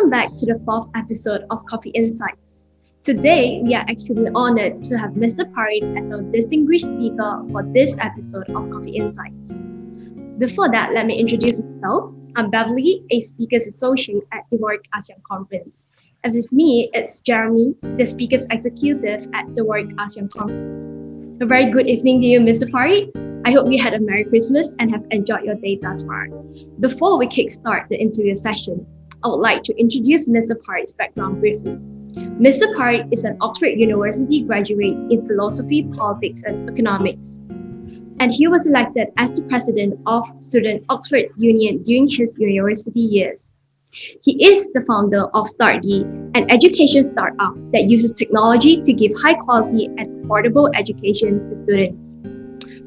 Welcome back to the fourth episode of Coffee Insights. Today, we are extremely honored to have Mr. Parit as our distinguished speaker for this episode of Coffee Insights. Before that, let me introduce myself. I'm Beverly, a Speakers Associate at the Warwick ASEAN Conference. And with me, it's Jeremy, the Speakers Executive at the Warwick ASEAN Conference. A very good evening to you, Mr. Parit. I hope you had a Merry Christmas and have enjoyed your day thus far. Before we kickstart the interview session, I would like to introduce Mr. Parit's background briefly. Mr. Parit is an Oxford University graduate in philosophy, politics, and economics. And he was elected as the president of Student Oxford Union during his university years. He is the founder of Startdee, an education startup that uses technology to give high quality and affordable education to students.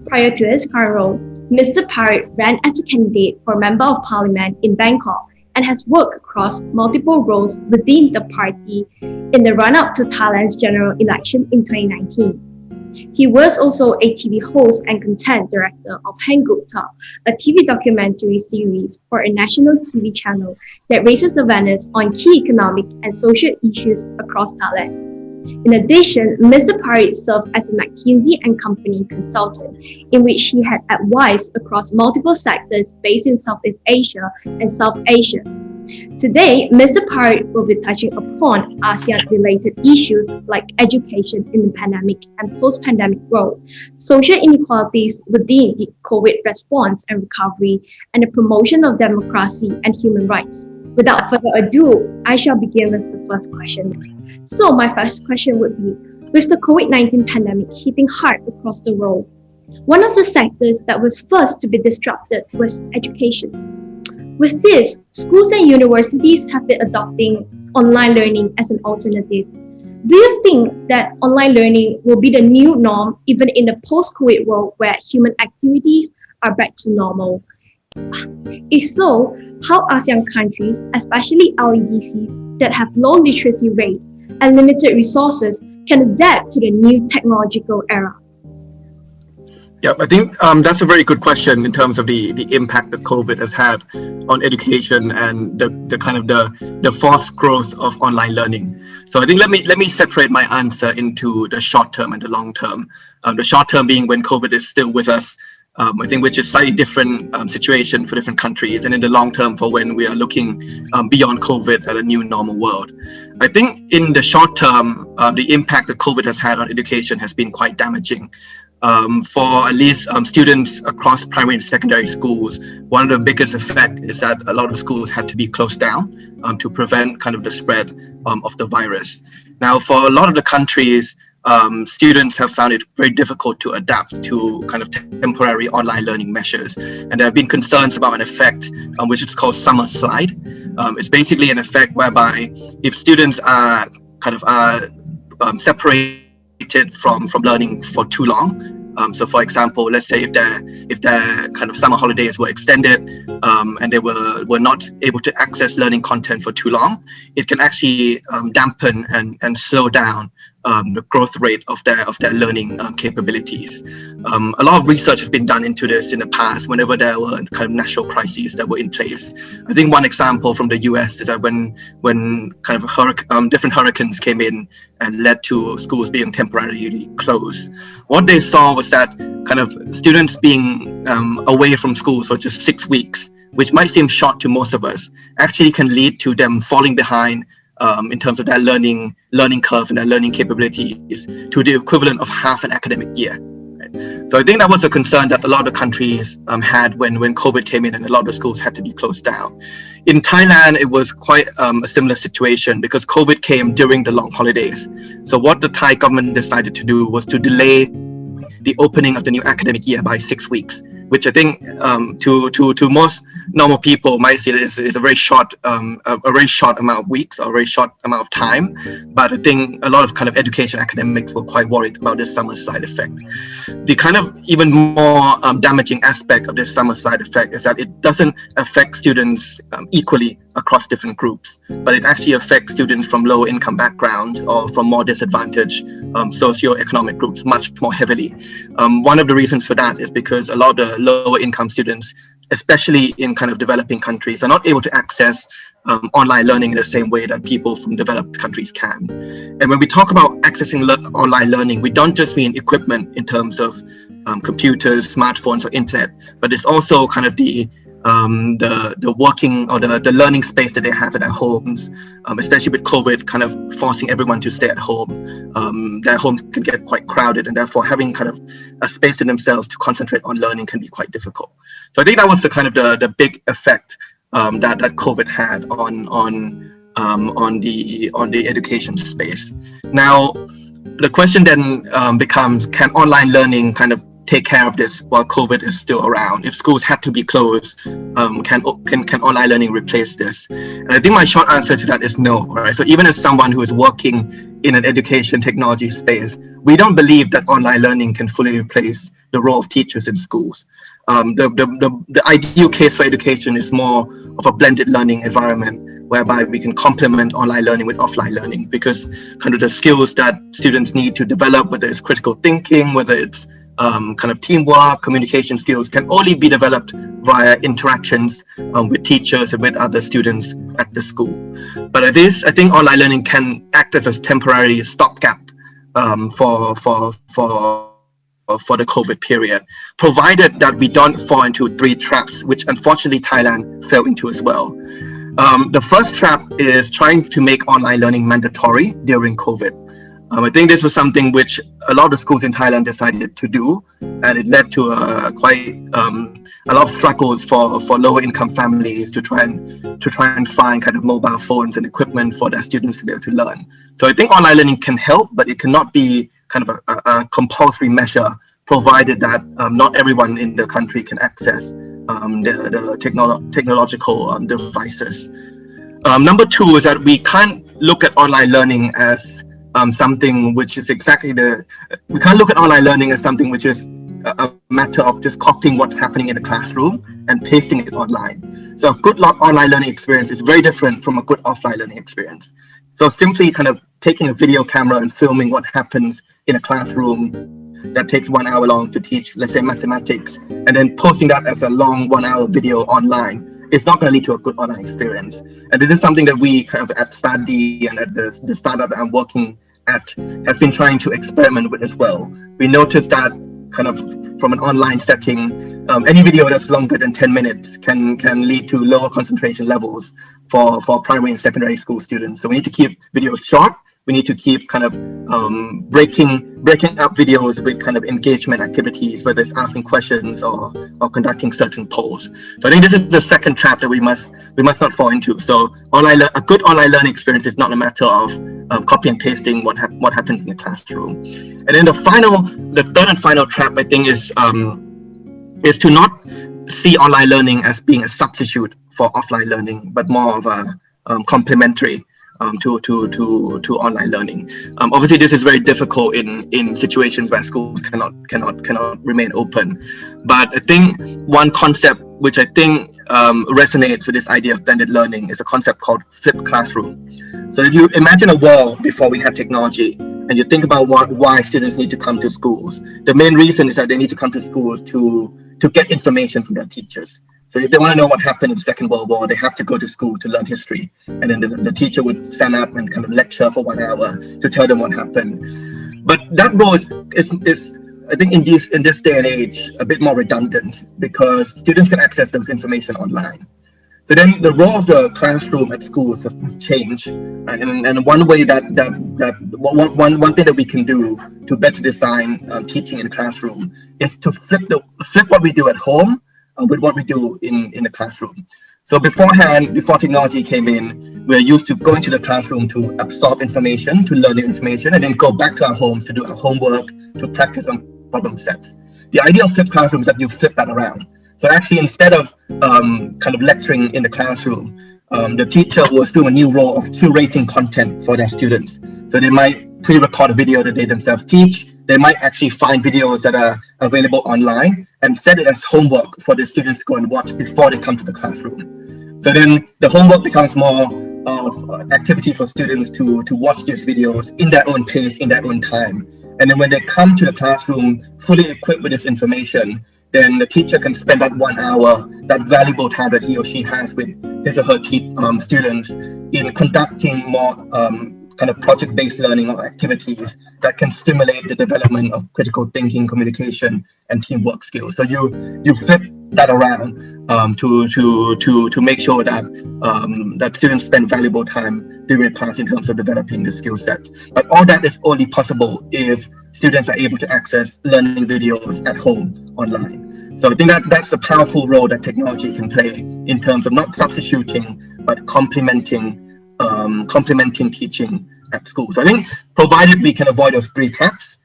Prior to his current role, Mr. Parit ran as a candidate for Member of Parliament in Bangkok and has worked across multiple roles within the party in the run-up to Thailand's general election in 2019. He was also a TV host and content director of Hangukta, a TV documentary series for a national TV channel that raises awareness on key economic and social issues across Thailand. In addition, Mr. Parit served as a Mckinsey Company consultant, in which he had advised across multiple sectors based in Southeast Asia and South Asia. Today, Mr. Parit will be touching upon ASEAN-related issues like education in the pandemic and post-pandemic world, social inequalities within the COVID response and recovery, and the promotion of democracy and human rights. Without further ado, I shall begin with the first question. So my first question would be, with the COVID-19 pandemic hitting hard across the world, one of the sectors that was first to be disrupted was education. With this, schools and universities have been adopting online learning as an alternative. Do you think that online learning will be the new norm even in the post-COVID world where human activities are back to normal? If so, how ASEAN countries, especially LEDCs that have low literacy rate and limited resources, can adapt to the new technological era? Yeah, I think that's a very good question in terms of the impact that COVID has had on education and the fast growth of online learning. So I think let me separate my answer into the short term and the long term. The short term being when COVID is still with us, I think, which is slightly different situation for different countries, and in the long term for when we are looking beyond COVID at a new normal world. I think in the short term, the impact that COVID has had on education has been quite damaging. For at least students across primary and secondary schools, one of the biggest effect is that a lot of schools had to be closed down to prevent kind of the spread of the virus. Now, for a lot of the countries, students have found it very difficult to adapt to kind of temporary online learning measures, and there have been concerns about an effect which is called summer slide. It's basically an effect whereby if students are separated from learning for too long. So for example, let's say if their kind of summer holidays were extended and they were not able to access learning content for too long, it can actually dampen and slow down the growth rate of their learning capabilities. A lot of research has been done into this in the past whenever there were kind of natural crises that were in place. I think one example from the US is that when kind of different hurricanes came in and led to schools being temporarily closed, what they saw was that kind of students being away from schools for just 6 weeks, which might seem short to most of us, actually can lead to them falling behind in terms of their learning curve and their learning capabilities to the equivalent of half an academic year. Right? So I think that was a concern that a lot of countries had when COVID came in and a lot of schools had to be closed down. In Thailand, it was quite a similar situation because COVID came during the long holidays. So what the Thai government decided to do was to delay the opening of the new academic year by 6 weeks, which I think to most normal people might see it as a very short amount of weeks or a very short amount of time. But I think a lot of kind of education academics were quite worried about this summer slide effect. The kind of even more damaging aspect of this summer slide effect is that it doesn't affect students equally across different groups, but it actually affects students from lower income backgrounds or from more disadvantaged socioeconomic groups much more heavily. One of the reasons for that is because a lot of the lower income students, especially in kind of developing countries, are not able to access online learning in the same way that people from developed countries can. And when we talk about accessing online learning, we don't just mean equipment in terms of computers, smartphones, or internet, but it's also kind of the working or the learning space that they have at their homes, especially with COVID kind of forcing everyone to stay at home. Their homes can get quite crowded, and therefore having kind of a space to themselves to concentrate on learning can be quite difficult. So I think that was the kind of the big effect that COVID had on the education space. Now, the question then becomes, can online learning kind of take care of this while COVID is still around? If schools had to be closed, can online learning replace this? And I think my short answer to that is no, right? So even as someone who is working in an education technology space, we don't believe that online learning can fully replace the role of teachers in schools. The ideal case for education is more of a blended learning environment whereby we can complement online learning with offline learning, because kind of the skills that students need to develop, whether it's critical thinking, whether it's kind of teamwork, communication skills, can only be developed via interactions with teachers and with other students at the school. But I think online learning can act as a temporary stopgap for the COVID period, provided that we don't fall into three traps, which unfortunately Thailand fell into as well. The first trap is trying to make online learning mandatory during COVID. I think this was something which a lot of schools in Thailand decided to do, and it led to quite a lot of struggles for lower income families to try and find kind of mobile phones and equipment for their students to be able to learn. So I think online learning can help, but it cannot be kind of a compulsory measure, provided that not everyone in the country can access the technological devices. Number two is that we can't look at online learning as something which is we can't look at online learning as something which is a matter of just copying what's happening in the classroom and pasting it online. So a good online learning experience is very different from a good offline learning experience. So simply kind of taking a video camera and filming what happens in a classroom that takes 1 hour long to teach, let's say, mathematics, and then posting that as a long 1 hour video online, it's not going to lead to a good online experience. And this is something that we kind of at Startdee and at the startup that I'm working at has been trying to experiment with as well. We noticed that kind of from an online setting, any video that's longer than 10 minutes can lead to lower concentration levels for primary and secondary school students. So we need to keep videos short. We need to keep kind of breaking up videos with kind of engagement activities, whether it's asking questions or conducting certain polls. So I think this is the second trap that we must not fall into. So a good online learning experience is not a matter of copy and pasting what happens in the classroom. And then the third and final trap, I think, is to not see online learning as being a substitute for offline learning, but more of a complementary to online learning. Obviously, this is very difficult in situations where schools cannot remain open. But I think one concept which I think resonates with this idea of blended learning is a concept called flipped classroom. So if you imagine a world before we had technology, and you think about why students need to come to schools, the main reason is that they need to come to schools to get information from their teachers. So if they want to know what happened in the Second World War, they have to go to school to learn history. And then the teacher would stand up and kind of lecture for 1 hour to tell them what happened. But that role is I think in this day and age, a bit more redundant, because students can access those information online. So then the role of the classroom at schools have changed. And one way one thing that we can do to better design teaching in the classroom is to flip what we do at home with what we do in the classroom. So before technology came in, we're used to going to the classroom to absorb information, to learn the information, and then go back to our homes to do our homework, to practice on problem sets. The idea of flipped classroom is that you flip that around. So actually, instead of kind of lecturing in the classroom, the teacher will assume a new role of curating content for their students. So they might pre-record a video that they themselves teach. They might actually find videos that are available online and set it as homework for the students to go and watch before they come to the classroom. So then the homework becomes more of activity for students to watch these videos in their own pace, in their own time. And then when they come to the classroom fully equipped with this information, then the teacher can spend that 1 hour, that valuable time that he or she has with his or her students in conducting more kind of project-based learning or activities that can stimulate the development of critical thinking, communication, and teamwork skills. So you flip that around to make sure that that students spend valuable time during the class in terms of developing the skill set. But all that is only possible if students are able to access learning videos at home online. So I think that's the powerful role that technology can play in terms of not substituting, but complementing teaching at school. So I think provided we can avoid those 3 traps,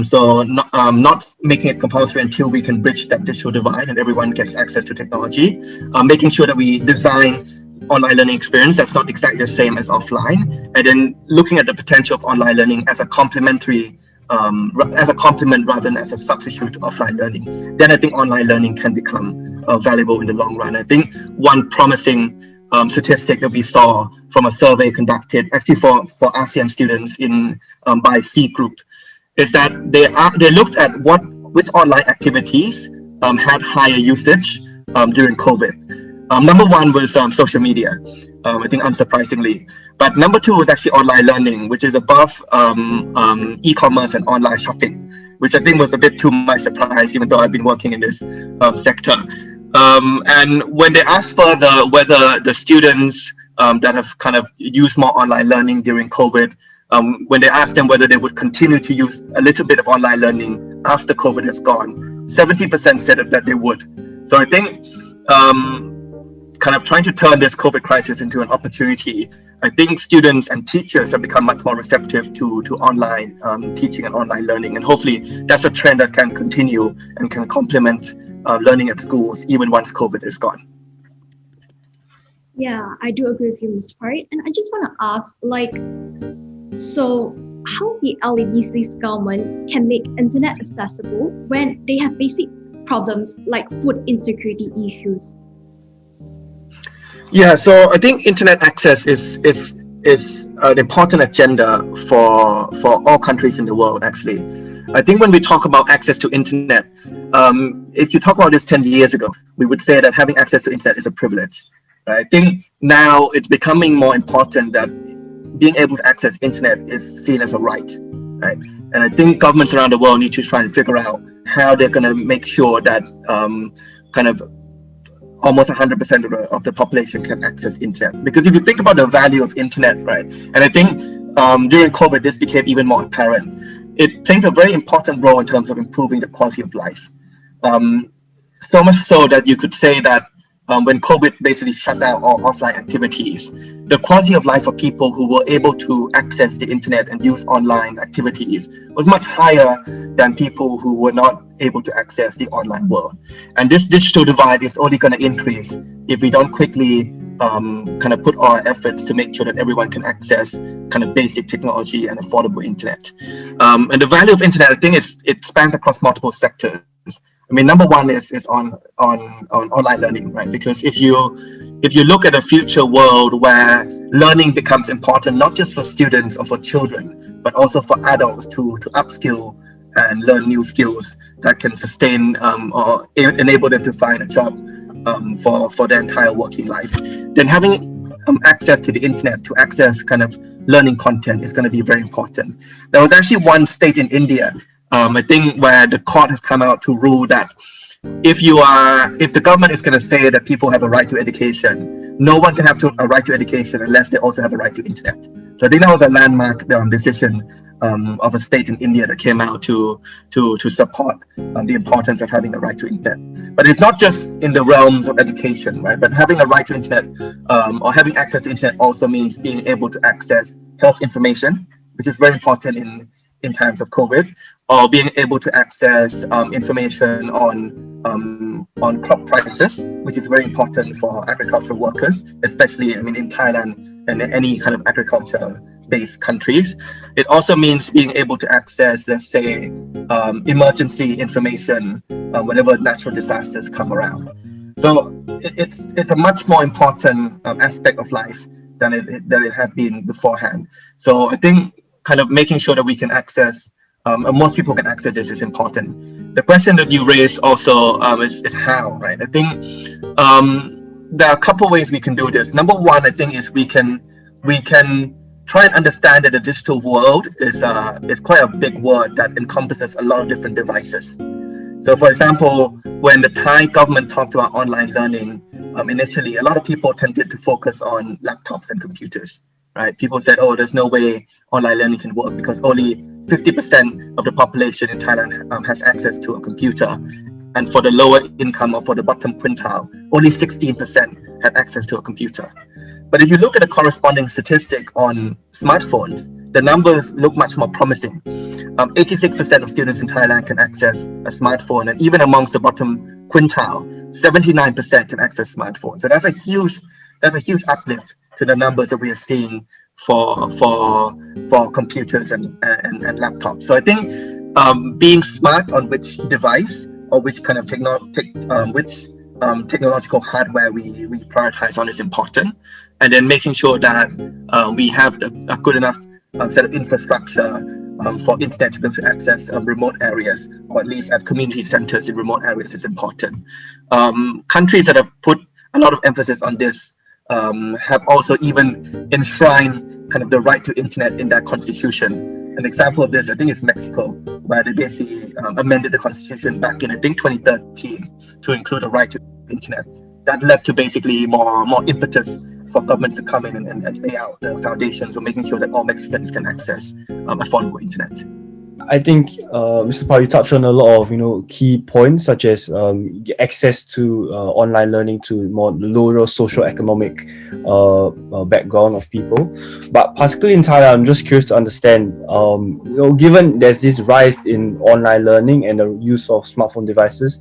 so not making it compulsory until we can bridge that digital divide and everyone gets access to technology, making sure that we design online learning experience that's not exactly the same as offline, and then looking at the potential of online learning as a complement rather than as a substitute to offline learning. Then I think online learning can become valuable in the long run. I think one promising statistic that we saw from a survey conducted actually for ASEAN students by C Group is that they looked at which online activities had higher usage during COVID. Number 1 was social media, I think unsurprisingly. But number 2 was actually online learning, which is above e-commerce and online shopping, which I think was a bit to my surprise, even though I've been working in this sector. And when they asked further whether the students that have kind of used more online learning during COVID, when they asked them whether they would continue to use a little bit of online learning after COVID has gone, 70% said that they would. So I think kind of trying to turn this COVID crisis into an opportunity, I think students and teachers have become much more receptive to online teaching and online learning. And hopefully that's a trend that can continue and can complement learning at schools even once COVID is gone. Yeah, I do agree with you, Mr. Parit. And I just want to ask, so how the LEDCs government can make internet accessible when they have basic problems like food insecurity issues? Yeah, so I think internet access is an important agenda for all countries in the world, actually. I think when we talk about access to internet, if you talk about this 10 years ago, we would say that having access to internet is a privilege. Right? I think now it's becoming more important that being able to access internet is seen as a right. Right? And I think governments around the world need to try and figure out how they're going to make sure that kind of almost 100% of the population can access internet. Because if you think about the value of internet, right, and I think during COVID this became even more apparent, it plays a very important role in terms of improving the quality of life. So much so that you could say that when COVID basically shut down all offline activities, the quality of life of people who were able to access the internet and use online activities was much higher than people who were not able to access the online world. And this digital divide is only going to increase if we don't quickly kind of put our efforts to make sure that everyone can access kind of basic technology and affordable internet. And the value of internet, I think it spans across multiple sectors. I mean, number 1 is on online learning, right? Because if you look at a future world where learning becomes important, not just for students or for children, but also for adults to upskill and learn new skills that can sustain or enable them to find a job for their entire working life, then having access to the internet to access kind of learning content is going to be very important. There was actually one state in India, I think, where the court has come out to rule that if the government is going to say that people have a right to education, no one can have a right to education unless they also have a right to internet. So I think that was a landmark decision of a state in India that came out to support the importance of having a right to internet. But it's not just in the realms of education, right? But having a right to internet or having access to internet also means being able to access health information, which is very important in times of COVID, or being able to access information on crop prices, which is very important for agricultural workers, especially, I mean, in Thailand and any kind of agriculture-based countries. It also means being able to access, let's say, emergency information whenever natural disasters come around. So it's a much more important aspect of life than it had been beforehand. So I think kind of making sure that we can access, and most people can access this is important. The question that you raised also is how, right? I think there are a couple ways we can do this. Number one, I think, is we can try and understand that the digital world is quite a big word that encompasses a lot of different devices. So, for example, when the Thai government talked about online learning, initially, a lot of people tended to focus on laptops and computers, right? People said, oh, there's no way online learning can work because only 50% of the population in Thailand has access to a computer. And for the lower income or for the bottom quintile, only 16% had access to a computer. But if you look at the corresponding statistic on smartphones, the numbers look much more promising. 86% of students in Thailand can access a smartphone, and even amongst the bottom quintile, 79% can access smartphones. So that's a huge uplift to the numbers that we are seeing for computers and laptops. So I think being smart on which device or which kind of technological hardware we prioritize on is important, and then making sure that we have a good enough set of infrastructure for internet to be able to access remote areas, or at least at community centers in remote areas, is important. Countries that have put a lot of emphasis on this have also even enshrined kind of the right to internet in their constitution. An example of this, I think, is Mexico, where they basically amended the constitution back in, I think, 2013 to include a right to internet. That led to basically more impetus for governments to come in and lay out the foundations of making sure that all Mexicans can access affordable internet. I think, Mr. Parit, you touched on a lot of key points, such as access to online learning to more lower socioeconomic background of people. But particularly in Thailand, I'm just curious to understand, given there's this rise in online learning and the use of smartphone devices,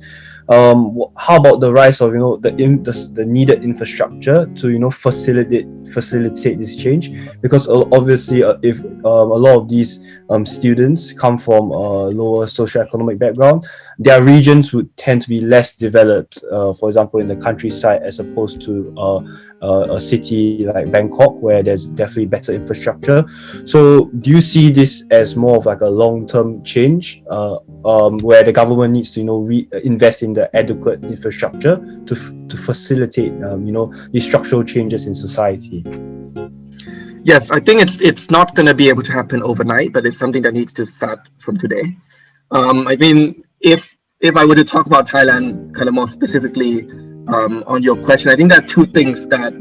how about the rise of the needed infrastructure to facilitate this change? Because obviously, if a lot of these students come from a lower socioeconomic background, their regions would tend to be less developed. For example, in the countryside, as opposed to a city like Bangkok, where there's definitely better infrastructure. So, do you see this as more of like a long-term change, where the government needs to invest in the adequate infrastructure to facilitate these structural changes in society? Yes, I think it's not going to be able to happen overnight, but it's something that needs to start from today. I mean, if I were to talk about Thailand kind of more specifically on your question, I think there are two things that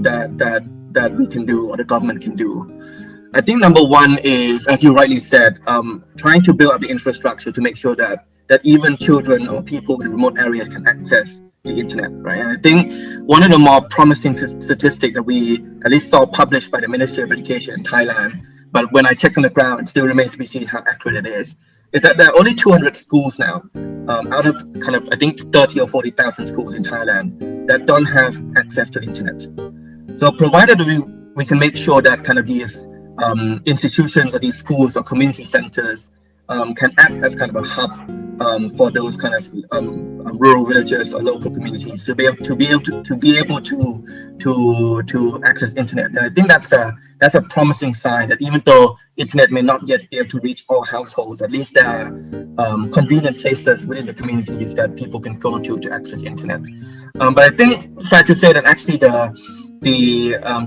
we can do, or the government can do. I think number one is, as you rightly said, trying to build up the infrastructure to make sure that even children or people in remote areas can access the internet, right? And I think one of the more promising statistics that we at least saw published by the Ministry of Education in Thailand, but when I checked on the ground, it still remains to be seen how accurate it is that there are only 200 schools now, out of kind of, I think, 30 or 40,000 schools in Thailand that don't have access to internet. So provided we can make sure that kind of these institutions or these schools or community centers can act as kind of a hub for those kind of rural villages or local communities to be able to access internet. And I think that's a promising sign that even though internet may not yet be able to reach all households, at least there are convenient places within the communities that people can go to access internet. But I think it's fair to say that actually the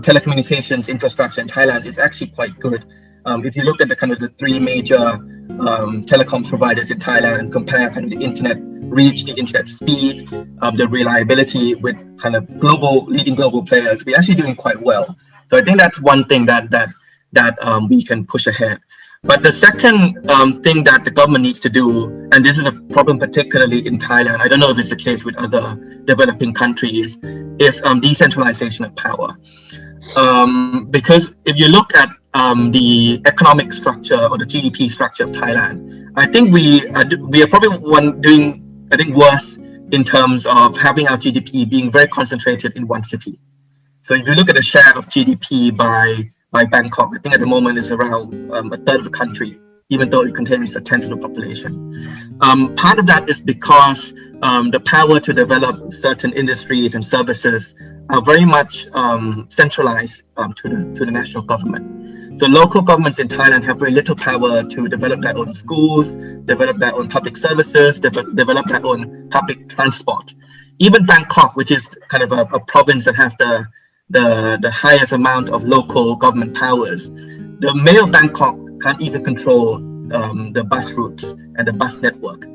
telecommunications infrastructure in Thailand is actually quite good. If you look at the three major telecom providers in Thailand and compare kind of the internet reach, the internet speed, the reliability with kind of leading global players, we're actually doing quite well. So I think that's one thing that we can push ahead. But the second thing that the government needs to do, and this is a problem particularly in Thailand, I don't know if it's the case with other developing countries, is decentralization of power. Because if you look at the economic structure or the GDP structure of Thailand, I think we are probably doing worse in terms of having our GDP being very concentrated in one city. So if you look at the share of GDP by Bangkok, I think at the moment is around a third of the country even though it contains a tenth of the population. Part of that is because the power to develop certain industries and services are very much centralized to the national government. So local governments in Thailand have very little power to develop their own schools, develop their own public services, develop their own public transport. Even Bangkok, which is kind of a province that has the highest amount of local government powers, the mayor of Bangkok can't even control the bus routes and the bus network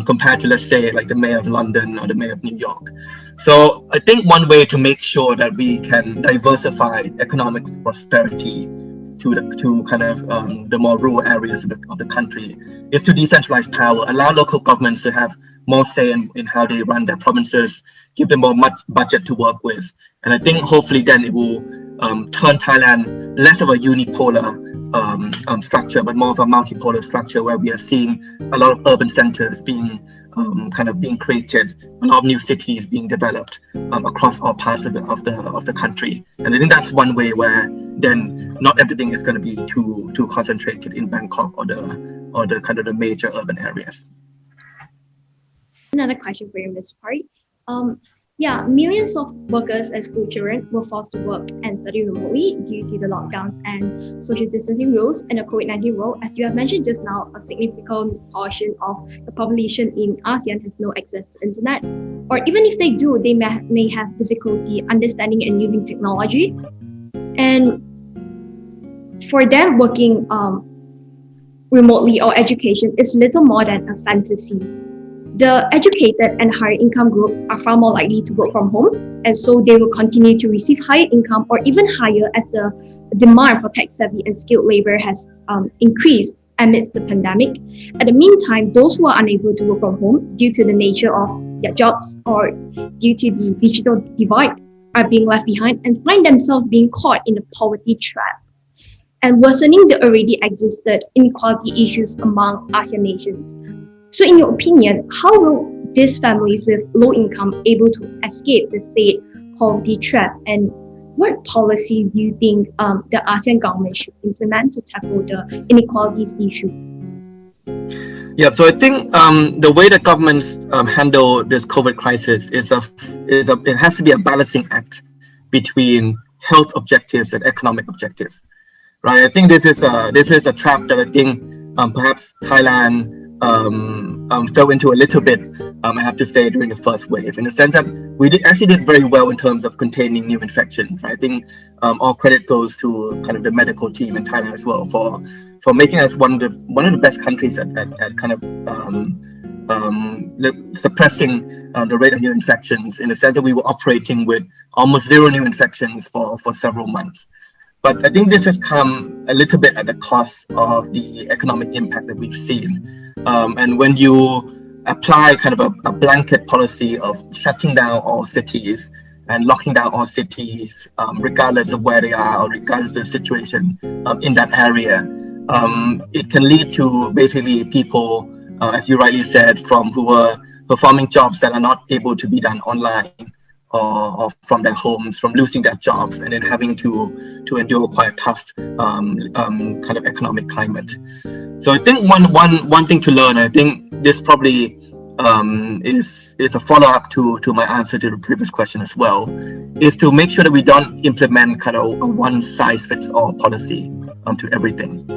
compared to, let's say, like the mayor of London or the mayor of New York. So I think one way to make sure that we can diversify economic prosperity to kind of the more rural areas of the country is to decentralize power, allow local governments to have more say in how they run their provinces, give them more budget to work with. And I think hopefully then it will turn Thailand less of a unipolar structure, but more of a multipolar structure where we are seeing a lot of urban centers being being created, a lot of new cities being developed across all parts of the country. And I think that's one way where then not everything is going to be too concentrated in Bangkok or the kind of the major urban areas. Another question for you, Mr. Parit. Millions of workers and school children were forced to work and study remotely due to the lockdowns and social distancing rules and the COVID-19 role. As you have mentioned just now, a significant portion of the population in ASEAN has no access to internet, or even if they do, they may have difficulty understanding and using technology. And for them, working remotely or education is little more than a fantasy. The educated and higher income group are far more likely to work from home, and so they will continue to receive higher income or even higher as the demand for tech-savvy and skilled labor has increased amidst the pandemic. At the meantime, those who are unable to work from home due to the nature of their jobs or due to the digital divide are being left behind and find themselves being caught in the poverty trap and worsening the already existed inequality issues among ASEAN nations. So in your opinion, how will these families with low income able to escape the said poverty trap, and what policy do you think the ASEAN government should implement to tackle the inequalities issue? Yeah, so I think the way that governments handle this COVID crisis it has to be a balancing act between health objectives and economic objectives, right? I think this is a trap that I think perhaps Thailand fell into a little bit, I have to say, during the first wave, in the sense that we actually did very well in terms of containing new infections. Right? I think all credit goes to kind of the medical team in Thailand as well for making us one of the best countries at kind of suppressing the rate of new infections, in the sense that we were operating with almost zero new infections for several months. But I think this has come a little bit at the cost of the economic impact that we've seen. And when you apply kind of a blanket policy of shutting down all cities and locking down all cities, regardless of where they are or regardless of the situation in that area, it can lead to basically people, as you rightly said, who were performing jobs that are not able to be done online or from their homes, from losing their jobs and then having to endure quite a tough kind of economic climate. So I think one thing to learn, I think this probably is a follow-up to my answer to the previous question as well, is to make sure that we don't implement kind of a one-size-fits-all policy to everything.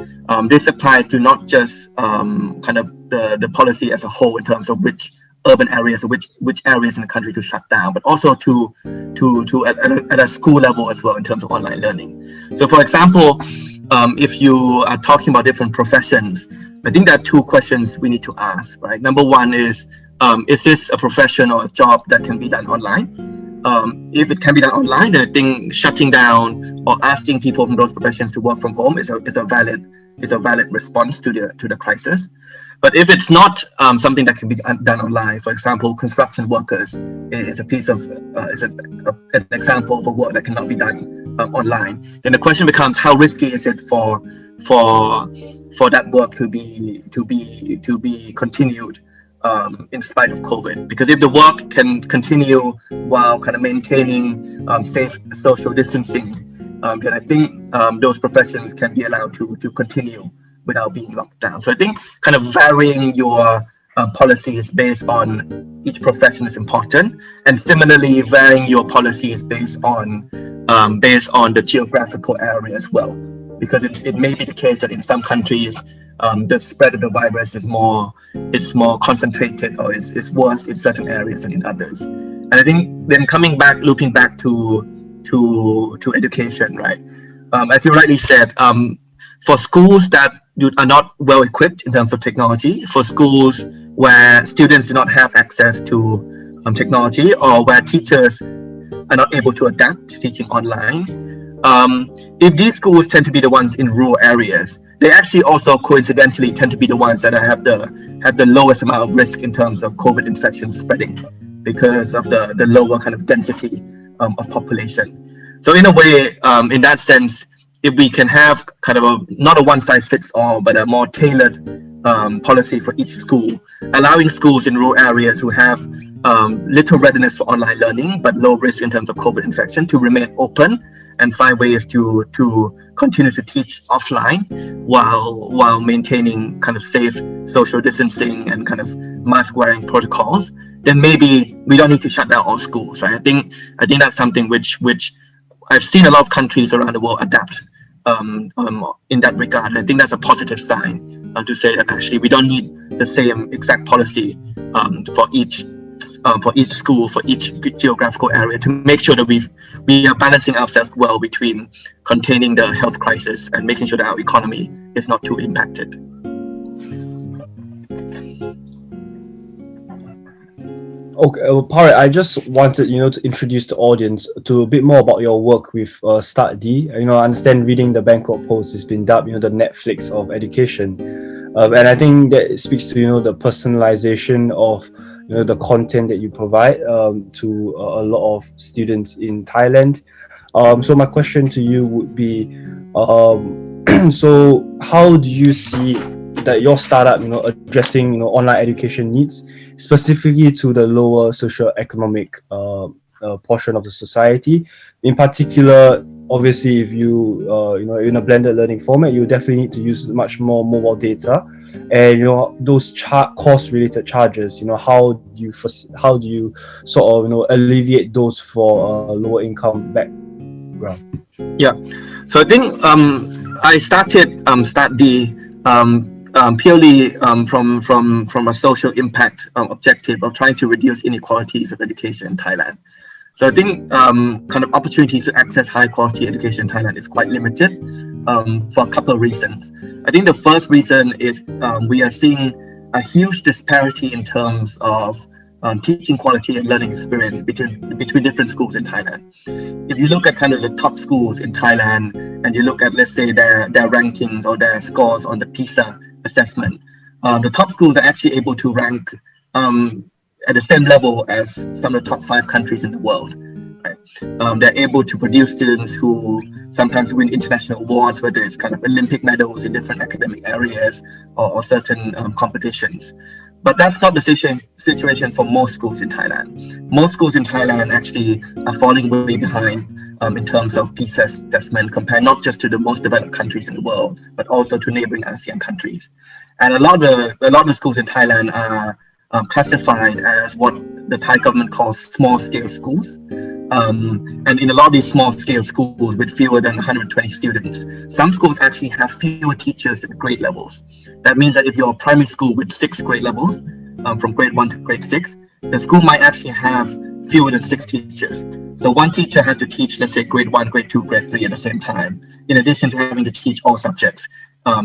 This applies to not just kind of the policy as a whole in terms of which urban areas or which areas in the country to shut down, but also at a school level as well in terms of online learning. So for example, if you are talking about different professions, I think there are two questions we need to ask, right? Number one is this a profession or a job that can be done online? If it can be done online, then I think shutting down or asking people from those professions to work from home is a valid response to the crisis. But if it's not something that can be done online, for example, construction workers is an example of a work that cannot be done online, then the question becomes, how risky is it for that work to be continued in spite of COVID? Because if the work can continue while kind of maintaining safe social distancing, then I think those professions can be allowed to continue without being locked down. So I think kind of varying your policies based on each profession is important, and similarly varying your policies based on the geographical area as well, because it may be the case that in some countries the spread of the virus is more concentrated, or is worse in certain areas than in others. And I think then looping back to education, right? As you rightly said, for schools that are not well equipped in terms of technology, for schools where students do not have access to technology, or where teachers are not able to adapt to teaching online, if these schools tend to be the ones in rural areas, they actually also coincidentally tend to be the ones that have the lowest amount of risk in terms of COVID infection spreading, because of the lower kind of density of population. So in a way, in that sense, if we can have kind of not a one-size-fits-all, but a more tailored policy for each school, allowing schools in rural areas who have little readiness for online learning but low risk in terms of COVID infection to remain open and find ways to continue to teach offline while maintaining kind of safe social distancing and kind of mask wearing protocols, then maybe we don't need to shut down all schools, right? I think that's something which I've seen a lot of countries around the world adapt in that regard. I think that's a positive sign to say that actually we don't need the same exact policy for each school, for each geographical area, to make sure that we are balancing ourselves well between containing the health crisis and making sure that our economy is not too impacted. Okay, Parit, I just wanted to introduce the audience to a bit more about your work with Startdee. I understand reading the Bangkok Post has been dubbed the Netflix of education, and I think that it speaks to the personalization of the content that you provide to a lot of students in Thailand. So my question to you would be, so how do you see that your startup, addressing online education needs, specifically to the lower socioeconomic portion of the society? In particular, obviously, if you in a blended learning format, you definitely need to use much more mobile data, and those cost-related charges. How do you sort of alleviate those for lower income background? Yeah, so I think I started Startdee purely from a social impact objective of trying to reduce inequalities of education in Thailand. So I think kind of opportunities to access high quality education in Thailand is quite limited for a couple of reasons. I think the first reason is we are seeing a huge disparity in terms of teaching quality and learning experience between different schools in Thailand. If you look at kind of the top schools in Thailand and you look at, let's say, their rankings or their scores on the PISA assessment, the top schools are actually able to rank at the same level as some of the top 5 countries in the world. Right? They're able to produce students who sometimes win international awards, whether it's kind of Olympic medals in different academic areas or certain competitions. But that's not the situation for most schools in Thailand. Most schools in Thailand actually are falling way behind in terms of PISA assessment, compared not just to the most developed countries in the world, but also to neighboring ASEAN countries. And a lot of the schools in Thailand are classified as what the Thai government calls small-scale schools. And in a lot of these small-scale schools with fewer than 120 students, some schools actually have fewer teachers at grade levels. That means that if you're a primary school with 6 grade levels, from grade 1 to grade 6, the school might actually have fewer than 6 teachers. So one teacher has to teach, let's say, grade 1, grade 2, grade 3 at the same time, in addition to having to teach all subjects,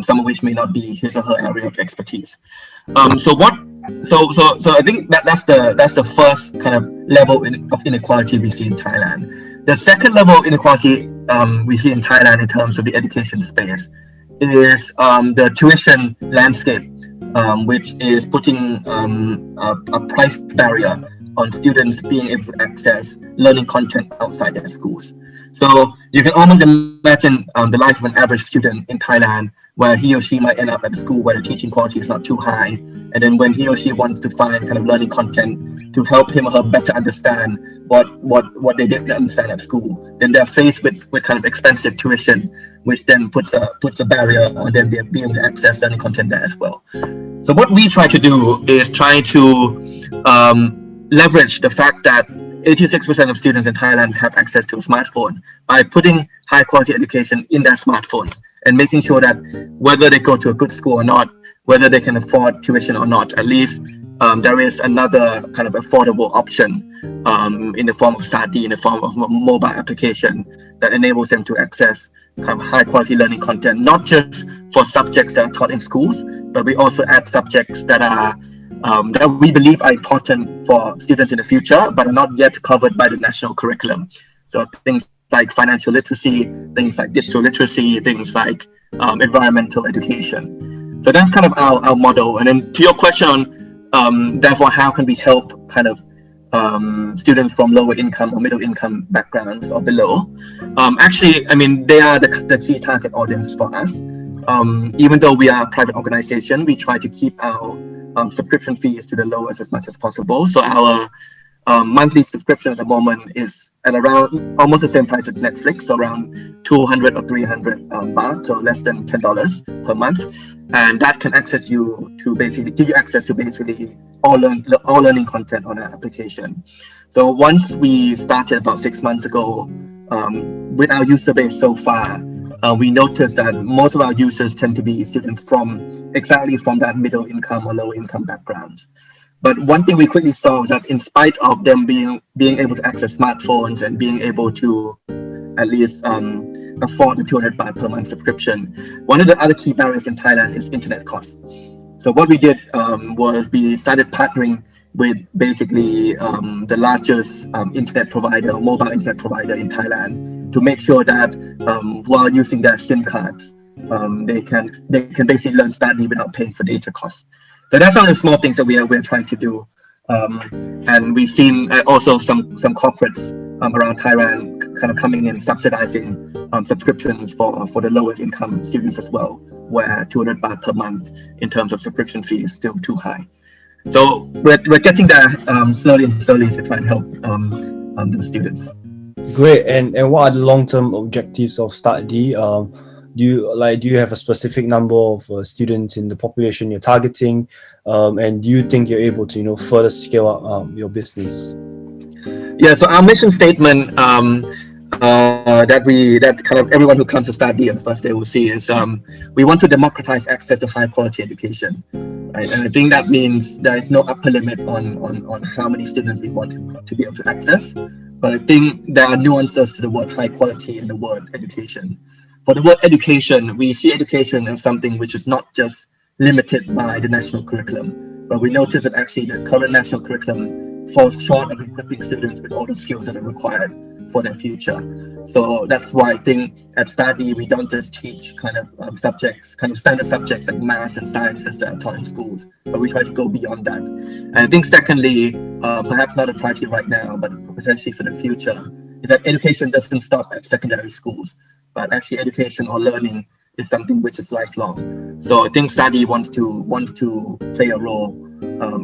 some of which may not be his or her area of expertise. So I think that's the first kind of level of inequality we see in Thailand. The second level of inequality we see in Thailand in terms of the education space is the tuition landscape, which is putting a price barrier on students being able to access learning content outside their schools. So you can almost imagine the life of an average student in Thailand where he or she might end up at a school where the teaching quality is not too high. And then when he or she wants to find kind of learning content to help him or her better understand what they didn't understand at school, then they're faced with kind of expensive tuition, which then puts a barrier on them being able to access learning content there as well. So what we try to do is try to leverage the fact that 86% of students in Thailand have access to a smartphone by putting high quality education in their smartphones and making sure that whether they go to a good school or not, whether they can afford tuition or not, at least there is another kind of affordable option in the form of Startdee, in the form of a mobile application that enables them to access kind of high quality learning content, not just for subjects that are taught in schools, but we also add subjects that are that we believe are important for students in the future, but are not yet covered by the national curriculum. So things like financial literacy, things like digital literacy, things like environmental education. So that's kind of our model. And then to your question on, therefore, how can we help kind of students from lower income or middle income backgrounds or below? Actually, I mean, they are the key target audience for us. Even though we are a private organization, we try to keep our subscription fees to the lowest as much as possible. So our monthly subscription at the moment is at around almost the same price as Netflix, so around 200 or 300 baht, so less than $10 per month. And that can access you to basically give you access to basically all learning content on our application. So once we started about 6 months ago, with our user base so far, we noticed that most of our users tend to be students from that middle income or low income backgrounds. But one thing we quickly saw is that in spite of them being able to access smartphones and being able to at least afford the 200 baht per month subscription, one of the other key barriers in Thailand is internet costs. So what we did was we started partnering with basically the largest internet provider, mobile internet provider in Thailand, to make sure that while using their SIM cards, they can basically learn Startdee without paying for data costs. So that's some of the small things that we're trying to do. And we've seen also some corporates around Thailand kind of coming in subsidizing subscriptions for the lowest income students as well, where 200 baht per month in terms of subscription fee is still too high. So we're getting there slowly to try and help the students. Great. And what are the long-term objectives of Startdee? Do you have a specific number of students in the population you're targeting? And do you think you're able to further scale up your business? Yeah, so our mission statement that kind of everyone who comes to Startdee on the first day will see is we want to democratize access to high quality education. Right? And I think that means there is no upper limit on how many students we want to be able to access. But I think there are nuances to the word high quality and the word education. For the word education, we see education as something which is not just limited by the national curriculum, but we notice that actually the current national curriculum falls short of equipping students with all the skills that are required for their future. So that's why I think at Startdee, we don't just teach kind of subjects, kind of standard subjects like maths and sciences that are taught in schools, but we try to go beyond that. And I think secondly, perhaps not a priority right now, but potentially for the future, is that education doesn't stop at secondary schools, but actually education or learning is something which is lifelong. So I think Startdee wants to play a role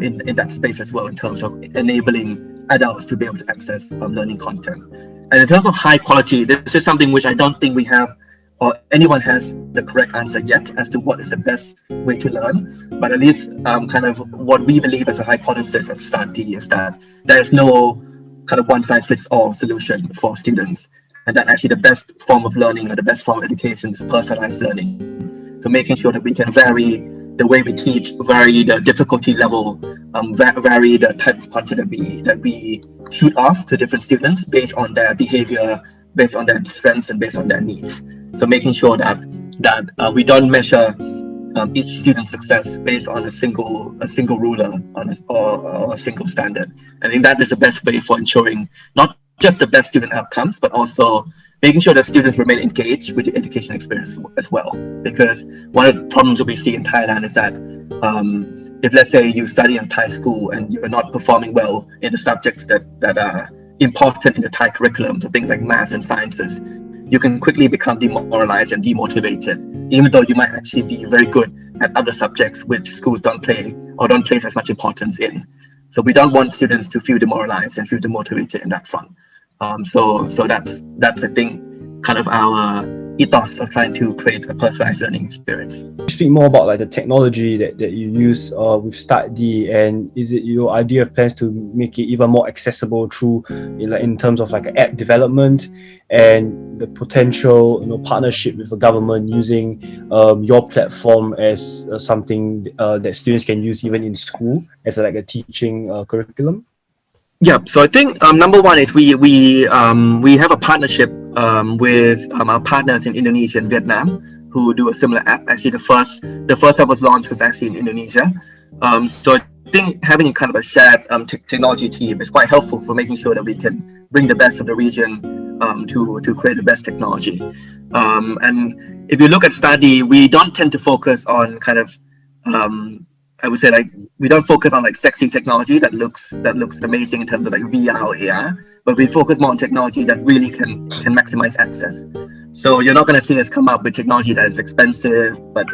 in that space as well, in terms of enabling adults to be able to access learning content. And in terms of high quality, this is something which I don't think we have or anyone has the correct answer yet as to what is the best way to learn. But at least kind of what we believe as a hypothesis of Startdee is that there is no kind of one size fits all solution for students, and that actually the best form of learning or the best form of education is personalized learning. So making sure that we can vary the way we teach, vary the difficulty level, vary the type of content that we shoot off to different students based on their behavior, based on their strengths, and based on their needs. So making sure that we don't measure each student's success based on a single ruler or a single standard. I think that is the best way for ensuring not just the best student outcomes, but also making sure that students remain engaged with the education experience as well. Because one of the problems that we see in Thailand is that if, let's say, you study in Thai school and you're not performing well in the subjects that are important in the Thai curriculum, so things like maths and sciences, you can quickly become demoralized and demotivated. even though you might actually be very good at other subjects which schools don't place as much importance in. So we don't want students to feel demoralized and feel demotivated in that front. So that's I think kind of our ethos of trying to create a personalized learning experience. Speak more about like the technology that you use with Startdee, and is it your idea of plans to make it even more accessible through in terms of like app development and the potential partnership with the government using your platform as something that students can use even in school as like a teaching curriculum? Yeah, so I think number one is we have a partnership with our partners in Indonesia and Vietnam who do a similar app. Actually, the first app was launched was actually in Indonesia. So I think having kind of a shared technology team is quite helpful for making sure that we can bring the best of the region to create the best technology. And if you look at Startdee, we don't tend to focus on kind of I would say we don't focus on sexy technology that looks amazing in terms of VR or AR, but we focus more on technology that really can maximize access. So you're not going to see us come up with technology that is expensive, but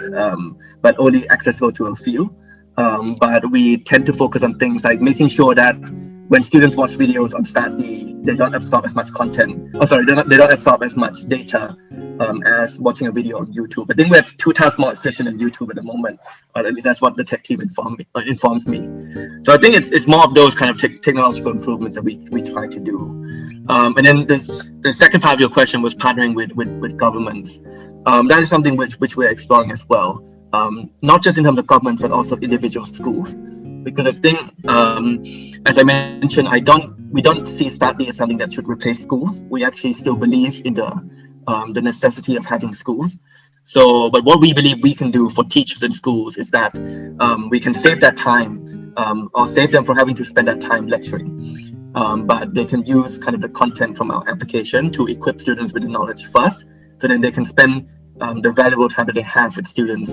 only accessible to a few. But we tend to focus on things like making sure that when students watch videos on Startdee, they don't absorb as much content. They don't absorb as much data as watching a video on YouTube. I think we're 2 times more efficient than YouTube at the moment, or at least that's what the tech team informs me. So I think it's more of those kind of technological improvements that we try to do. And then the second part of your question was partnering with governments. That is something which we're exploring as well, not just in terms of government, but also individual schools. Because I think, as I mentioned, we don't see Startdee as something that should replace schools. We actually still believe in the necessity of having schools. So, but what we believe we can do for teachers in schools is that we can save that time or save them from having to spend that time lecturing. But they can use kind of the content from our application to equip students with the knowledge first, so then they can spend the valuable time that they have with students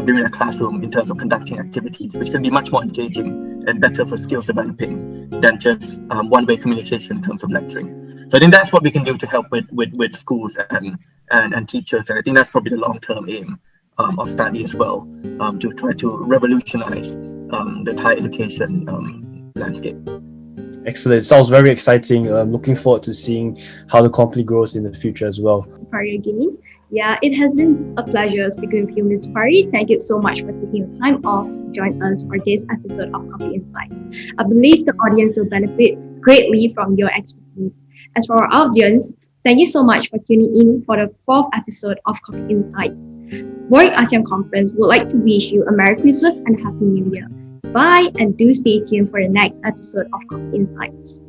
during a classroom in terms of conducting activities, which can be much more engaging and better for skills developing than just one-way communication in terms of lecturing. So I think that's what we can do to help with schools and teachers, and I think that's probably the long-term aim of Startdee as well, to try to revolutionize the Thai education landscape. Excellent. Sounds very exciting. Looking forward to seeing how the company grows in the future as well. Mr. Yeah, it has been a pleasure speaking with you, Mr. Parit. Thank you so much for taking the time off to join us for this episode of Coffee Insights. I believe the audience will benefit greatly from your expertise. As for our audience, thank you so much for tuning in for the 4th episode of Coffee Insights. Warwick ASEAN Conference would like to wish you a Merry Christmas and a Happy New Year. Bye, and do stay tuned for the next episode of Coffee Insights.